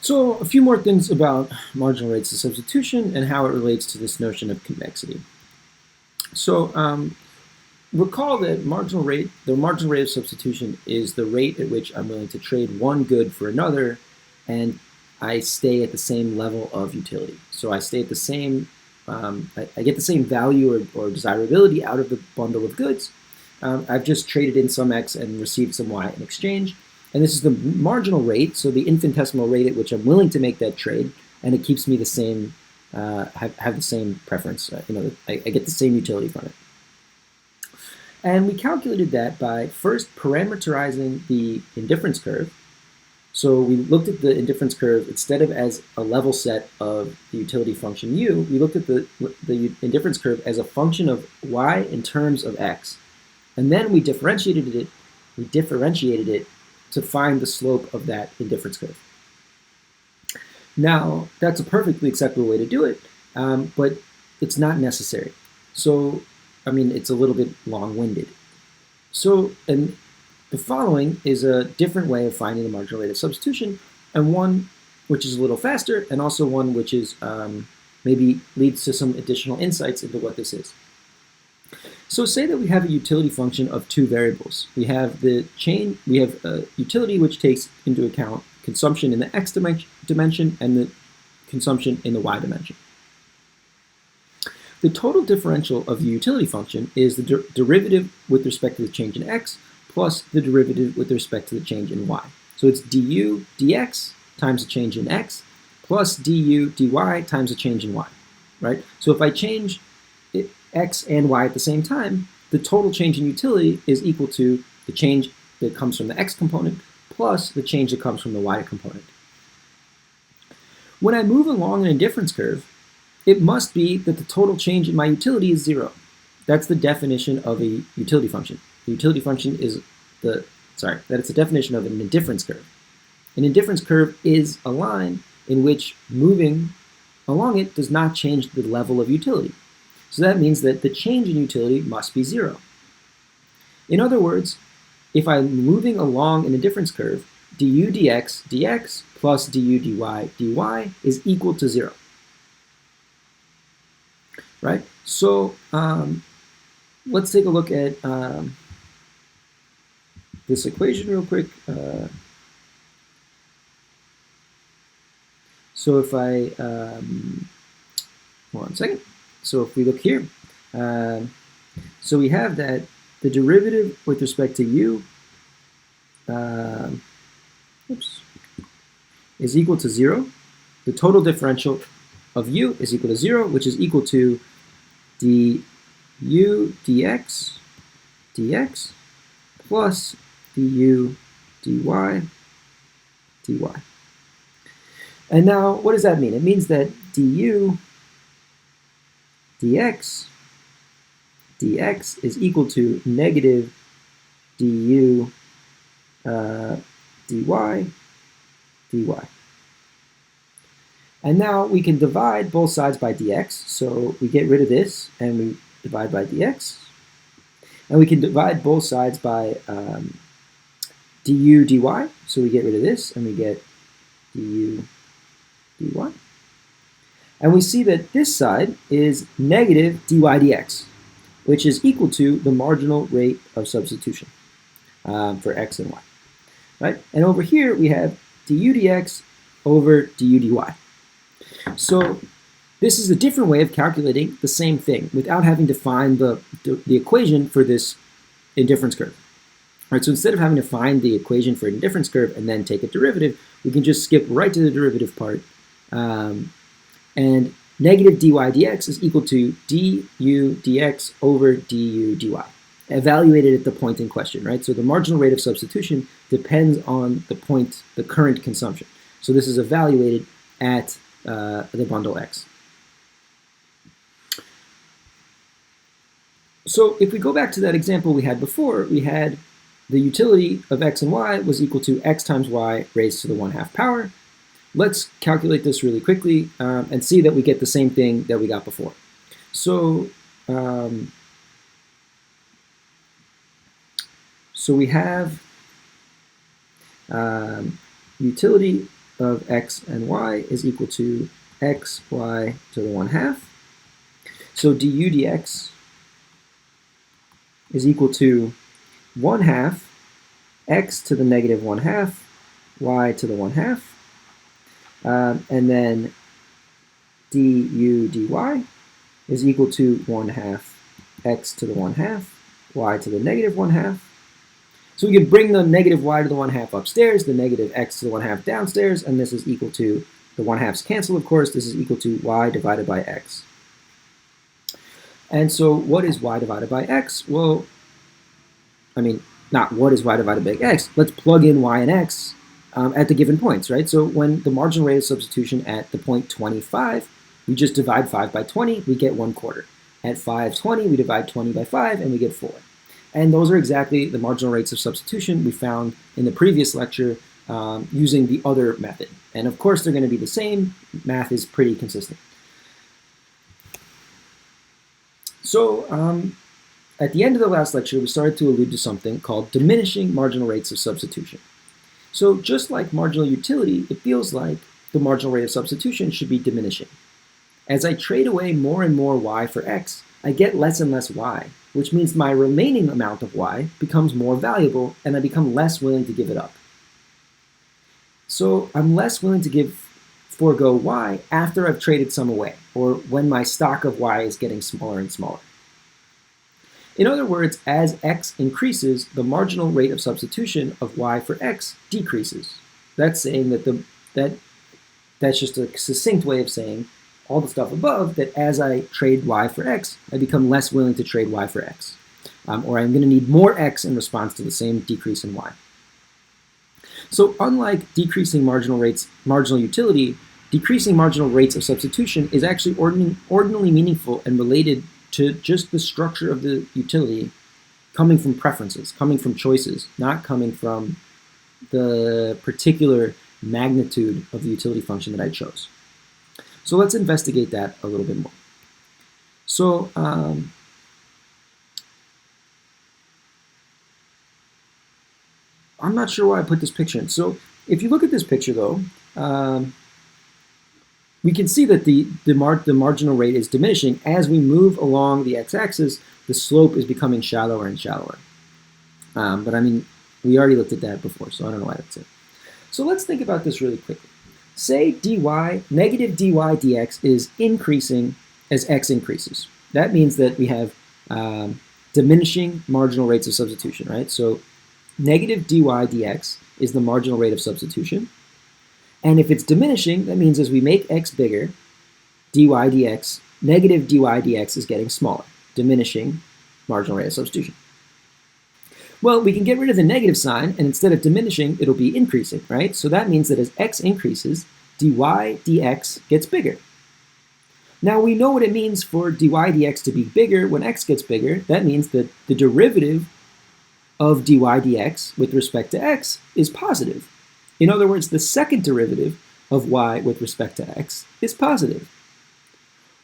So a few more things about marginal rates of substitution and how it relates to this notion of convexity. So recall that the marginal rate of substitution is the rate at which I'm willing to trade one good for another, and I stay at the same level of utility. So I stay at the same, I get the same value or desirability out of the bundle of goods. I've just traded in some X and received some Y in exchange. And this is the marginal rate, so the infinitesimal rate at which I'm willing to make that trade, and it keeps me the same, have the same preference. I get the same utility from it. And we calculated that by first parameterizing the indifference curve. So we looked at the indifference curve instead of as a level set of the utility function u, we looked at the indifference curve as a function of y in terms of x. And then we differentiated it to find the slope of that indifference curve. Now, that's a perfectly acceptable way to do it, but it's not necessary. So, I mean, it's a little bit long-winded. So, and the following is a different way of finding the marginal rate of substitution, and one which is a little faster, and also one which is maybe leads to some additional insights into what this is. So say that we have a utility function of two variables. We have a utility which takes into account consumption in the x dimension and the consumption in the y dimension. The total differential of the utility function is the derivative with respect to the change in x plus the derivative with respect to the change in y. So it's du dx times the change in x plus du dy times the change in y, right? So if I change x and y at the same time, the total change in utility is equal to the change that comes from the x component plus the change that comes from the y component. When I move along an indifference curve, it must be that the total change in my utility is zero. That's the definition of a utility function. The utility function is it's a definition of an indifference curve. An indifference curve is a line in which moving along it does not change the level of utility. So that means that the change in utility must be zero. In other words, if I'm moving along an indifference curve, du dx dx plus du dy dy is equal to zero. Right? So let's take a look at this equation real quick. So if I, one second. So if we look here, so we have that the derivative with respect to u is equal to zero. The total differential of u is equal to zero, which is equal to du dx dx plus du dy dy. And now, what does that mean? It means that du dx is equal to negative du dy dy. And now we can divide both sides by dx. So we get rid of this and we divide by dx. And we can divide both sides by du dy. So we get rid of this and we get du dy. And we see that this side is negative dy dx, which is equal to the marginal rate of substitution for x and y. Right? And over here we have du dx over du dy. So this is a different way of calculating the same thing without having to find the equation for this indifference curve. All right, so instead of having to find the equation for an indifference curve and then take a derivative, we can just skip right to the derivative part. And negative dy dx is equal to du dx over du dy, evaluated at the point in question, right? So the marginal rate of substitution depends on the current consumption. So this is evaluated at the bundle x. So if we go back to that example we had before, we had the utility of x and y was equal to x times y raised to the 1/2 power. Let's calculate this really quickly and see that we get the same thing that we got before. So, so we have utility of x and y is equal to x, y to the 1/2. So du dx is equal to 1/2 x to the negative 1/2, y to the 1/2. And then du dy is equal to 1/2 x to the 1/2, y to the negative 1/2. So we can bring the negative y to the 1/2 upstairs, the negative x to the 1/2 downstairs, and this is equal to, the 1/2s cancel, of course, this is equal to y divided by x. And so what is y divided by x? Well, I mean, not what is y divided by x. Let's plug in y and x at the given points, right? So when the marginal rate of substitution at the point 25, we just divide 5 by 20, we get 1/4. At 5/20, we divide 20 by 5, and we get 4. And those are exactly the marginal rates of substitution we found in the previous lecture using the other method. And of course, they're going to be the same. Math is pretty consistent. So at the end of the last lecture, we started to allude to something called diminishing marginal rates of substitution. So just like marginal utility, it feels like the marginal rate of substitution should be diminishing. As I trade away more and more y for x, I get less and less y, which means my remaining amount of y becomes more valuable and I become less willing to give it up. So I'm less willing to forego y after I've traded some away, or when my stock of y is getting smaller and smaller. In other words, as x increases, the marginal rate of substitution of y for x decreases. That's saying that that's just a succinct way of saying all the stuff above, that as I trade y for x, I become less willing to trade y for x. Or I'm going to need more x in response to the same decrease in y. So unlike decreasing marginal utility, decreasing marginal rates of substitution is actually ordinarily meaningful and related to just the structure of the utility coming from preferences, coming from choices, not coming from the particular magnitude of the utility function that I chose. So let's investigate that a little bit more. So I'm not sure why I put this picture in. So if you look at this picture though, we can see that the marginal rate is diminishing. As we move along the x-axis, the slope is becoming shallower and shallower. But I mean, we already looked at that before, so I don't know why that's it. So let's think about this really quickly. Say negative dy dx is increasing as x increases. That means that we have diminishing marginal rates of substitution, right? So negative dy dx is the marginal rate of substitution. And if it's diminishing, that means as we make x bigger, negative dy dx is getting smaller, diminishing marginal rate of substitution. Well, we can get rid of the negative sign, and instead of diminishing, it'll be increasing, right? So that means that as x increases, dy dx gets bigger. Now we know what it means for dy dx to be bigger when x gets bigger. That means that the derivative of dy dx with respect to x is positive. In other words, the second derivative of y with respect to x is positive.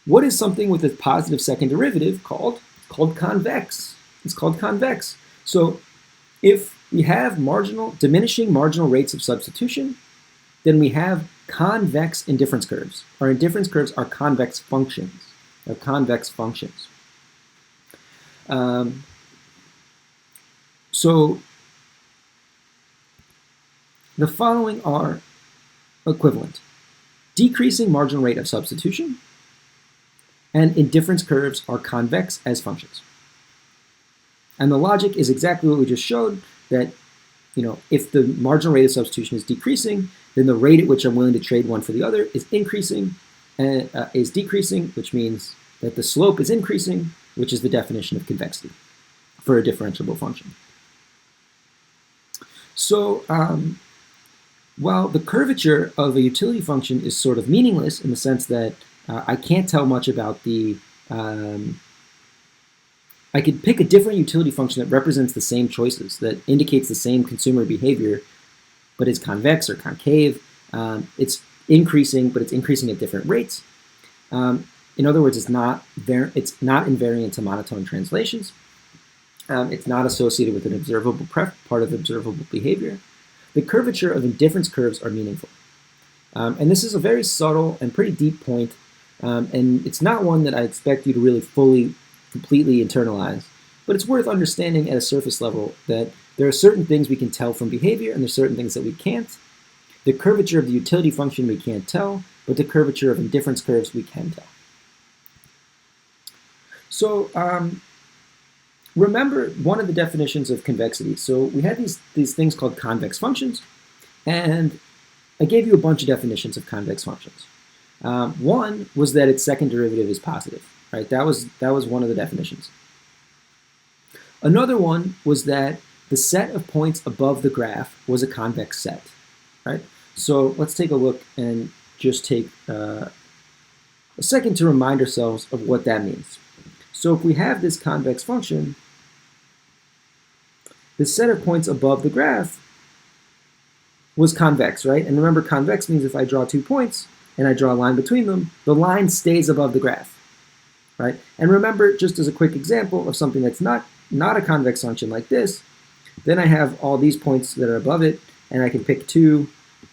What is something with a positive second derivative called? It's called convex. It's called convex. So if we have diminishing marginal rates of substitution, then we have convex indifference curves. Our indifference curves are convex functions. They're convex functions. So the following are equivalent. Decreasing marginal rate of substitution and indifference curves are convex as functions. And the logic is exactly what we just showed, that if the marginal rate of substitution is decreasing, then the rate at which I'm willing to trade one for the other is decreasing, which means that the slope is increasing, which is the definition of convexity for a differentiable function. So while the curvature of a utility function is sort of meaningless in the sense that I can't tell much about I could pick a different utility function that represents the same choices, that indicates the same consumer behavior, but is convex or concave. It's increasing, but it's increasing at different rates. In other words, it's not invariant to monotone translations. It's not associated with an observable part of observable behavior. The curvature of indifference curves are meaningful. And this is a very subtle and pretty deep point, and it's not one that I expect you to really fully, completely internalize. But it's worth understanding at a surface level that there are certain things we can tell from behavior, and there's certain things that we can't. The curvature of the utility function we can't tell, but the curvature of indifference curves we can tell. So remember one of the definitions of convexity. So we had these things called convex functions, and I gave you a bunch of definitions of convex functions. One was that its second derivative is positive, right? That was one of the definitions. Another one was that the set of points above the graph was a convex set, right? So let's take a look and just take a second to remind ourselves of what that means. So if we have this convex function, the set of points above the graph was convex, right? And remember, convex means if I draw 2 points and I draw a line between them, the line stays above the graph, right? And remember, just as a quick example of something that's not a convex function like this, then I have all these points that are above it, and I can pick 2,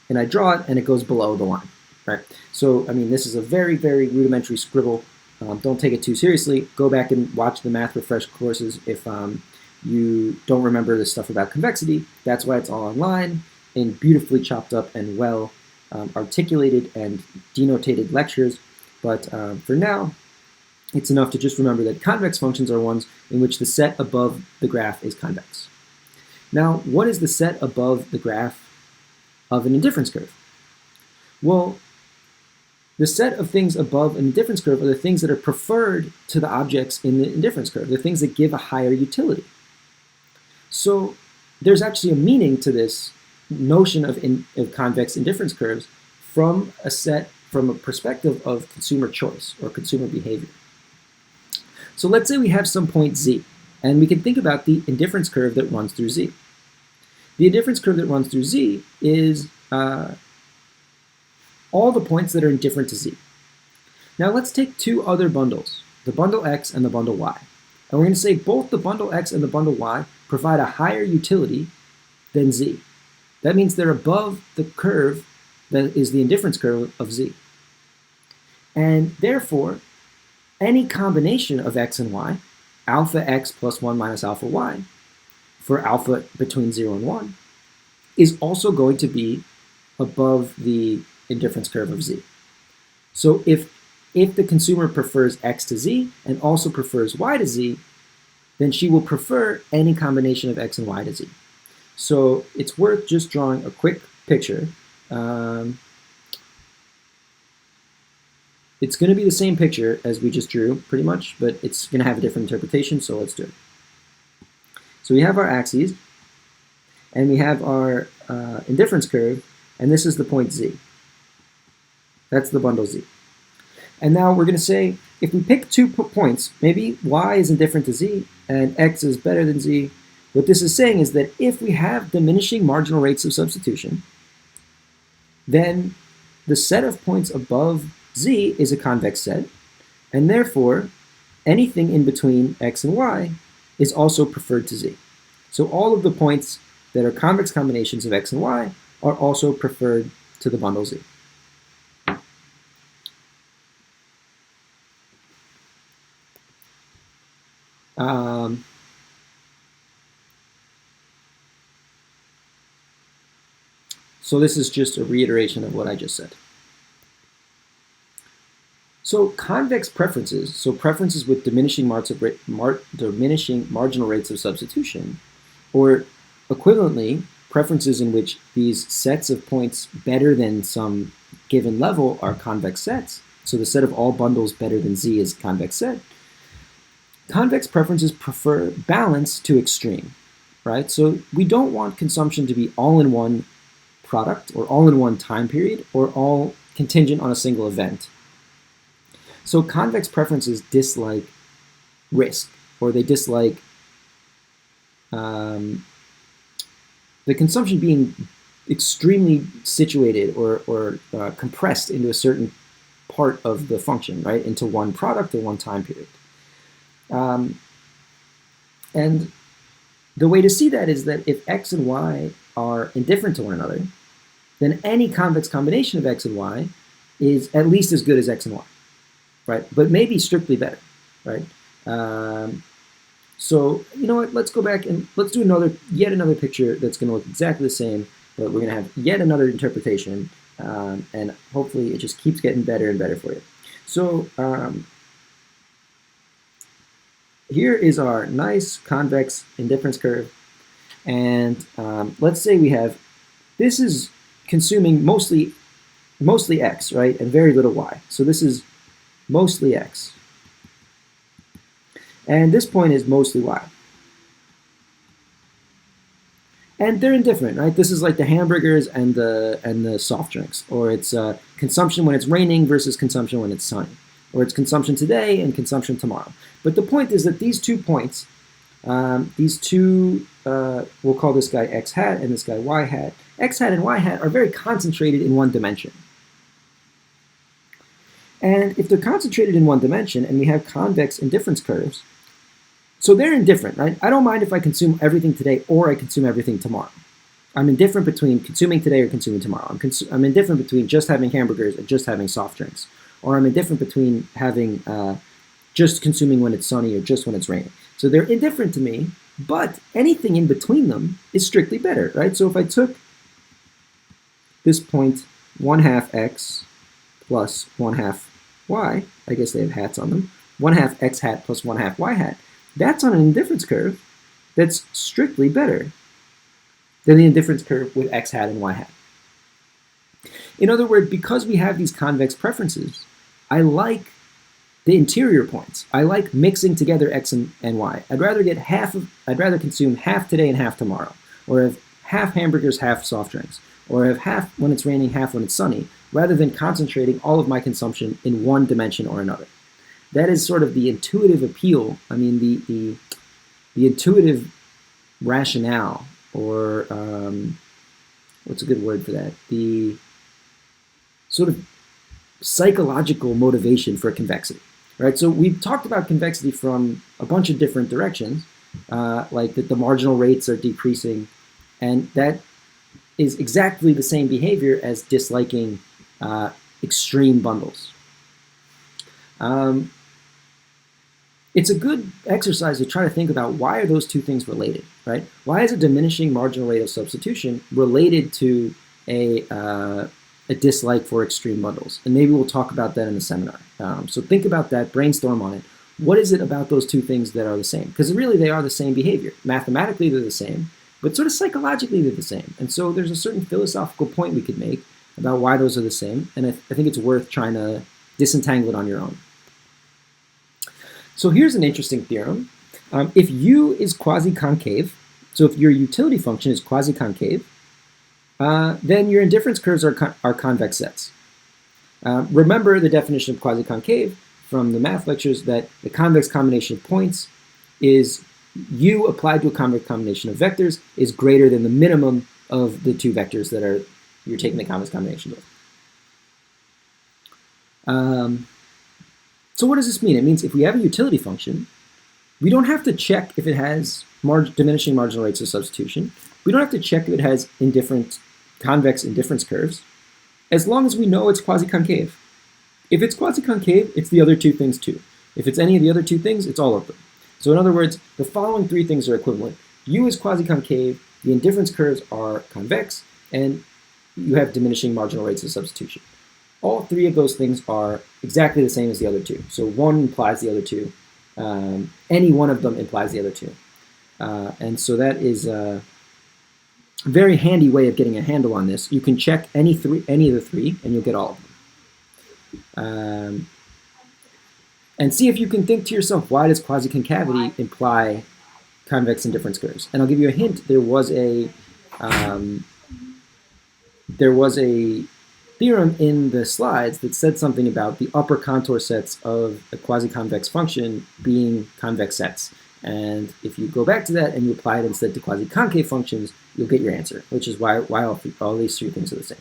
and I draw it, and it goes below the line, right? So, I mean, this is a very, very rudimentary scribble. Don't take it too seriously. Go back and watch the Math Refresh courses if you don't remember this stuff about convexity. That's why it's all online in beautifully chopped up and well articulated and denotated lectures. But for now, it's enough to just remember that convex functions are ones in which the set above the graph is convex. Now, what is the set above the graph of an indifference curve? Well, the set of things above an indifference curve are the things that are preferred to the objects in the indifference curve, the things that give a higher utility. So there's actually a meaning to this notion of convex indifference curves from a perspective of consumer choice or consumer behavior. So let's say we have some point z, and we can think about the indifference curve that runs through z. The indifference curve that runs through z is all the points that are indifferent to z. Now let's take 2 other bundles, the bundle x and the bundle y. And we're going to say both the bundle x and the bundle y provide a higher utility than z. That means they're above the curve that is the indifference curve of z. And therefore, any combination of x and y, alpha x plus 1 minus alpha y, for alpha between 0 and 1, is also going to be above the indifference curve of z. So if the consumer prefers x to z and also prefers y to z, then she will prefer any combination of x and y to z. So it's worth just drawing a quick picture. It's going to be the same picture as we just drew, pretty much, but it's going to have a different interpretation, so let's do it. So we have our axes, and we have our indifference curve, and this is the point z. That's the bundle z. And now we're going to say, if we pick 2 points, maybe y is indifferent to z, and x is better than z. What this is saying is that if we have diminishing marginal rates of substitution, then the set of points above z is a convex set, and therefore anything in between x and y is also preferred to z. So all of the points that are convex combinations of x and y are also preferred to the bundle z. So this is just a reiteration of what I just said. So convex preferences, so preferences with diminishing marginal rates of substitution, or equivalently, preferences in which these sets of points better than some given level are convex sets, so the set of all bundles better than z is a convex set. Convex preferences prefer balance to extreme, right? So we don't want consumption to be all in one product or all in one time period or all contingent on a single event. So convex preferences dislike risk, or they dislike the consumption being extremely situated or compressed into a certain part of the function, right, into one product or one time period. And the way to see that is that if x and y are indifferent to one another, then any convex combination of x and y is at least as good as x and y, right? But maybe strictly better, right? So you know what? Let's go back and let's do yet another picture that's going to look exactly the same, but we're going to have yet another interpretation, and hopefully it just keeps getting better and better for you. So here is our nice convex indifference curve, and let's say we have, this is consuming mostly x, right, and very little y. So this is mostly x, and this point is mostly y. And they're indifferent, right? This is like the hamburgers and the soft drinks, or it's consumption when it's raining versus consumption when it's sunny, or it's consumption today and consumption tomorrow. But the point is that these 2 points, we'll call this guy x hat and this guy y hat. X hat and y hat are very concentrated in one dimension. And if they're concentrated in one dimension and we have convex indifference curves, so they're indifferent, right? I don't mind if I consume everything today or I consume everything tomorrow. I'm indifferent between consuming today or consuming tomorrow. I'm indifferent between just having hamburgers and just having soft drinks. Or I'm indifferent between having just consuming when it's sunny or just when it's raining. So they're indifferent to me, but anything in between them is strictly better, right? So if I took this point 1/2 x plus 1/2 y, I guess they have hats on them, 1/2 x hat plus 1/2 y hat, that's on an indifference curve that's strictly better than the indifference curve with x hat and y hat. In other words, because we have these convex preferences, I like the interior points. I like mixing together x and y. I'd rather consume half today and half tomorrow, or have half hamburgers, half soft drinks, or have half when it's raining, half when it's sunny, rather than concentrating all of my consumption in one dimension or another. That is sort of the intuitive appeal. I mean, the intuitive rationale, or what's a good word for that? The sort of psychological motivation for convexity, right? So we've talked about convexity from a bunch of different directions, like that the marginal rates are decreasing, and that is exactly the same behavior as disliking extreme bundles. It's a good exercise to try to think about, why are those two things related, right? Why is a diminishing marginal rate of substitution related to a dislike for extreme bundles? And maybe we'll talk about that in the seminar. So think about that, brainstorm on it. What is it about those two things that are the same? Because really they are the same behavior. Mathematically they're the same, but sort of psychologically they're the same. And so there's a certain philosophical point we could make about why those are the same, and I think it's worth trying to disentangle it on your own. So here's an interesting theorem. If U is quasi-concave, so if your utility function is quasi-concave, then your indifference curves are convex sets. Remember the definition of quasi-concave from the math lectures, that the convex combination of points is U applied to a convex combination of vectors is greater than the minimum of the two vectors that you're taking the convex combination with. So what does this mean? It means if we have a utility function, we don't have to check if it has diminishing marginal rates of substitution. We don't have to check if it has convex indifference curves, as long as we know it's quasi-concave. If it's quasi-concave, it's the other two things too. If it's any of the other two things, it's all of them. So in other words, the following three things are equivalent. U is quasi-concave, the indifference curves are convex, and you have diminishing marginal rates of substitution. All three of those things are exactly the same as the other two. So one implies the other two. Any one of them implies the other two. And so that is a very handy way of getting a handle on this. You can check any of the three, and you'll get all of them. And see if you can think to yourself, why does quasi-concavity imply convex indifference curves? And I'll give you a hint. There was a theorem in the slides that said something about the upper contour sets of a quasi-convex function being convex sets. And if you go back to that and you apply it instead to quasi-concave functions, you'll get your answer, which is why all these three things are the same.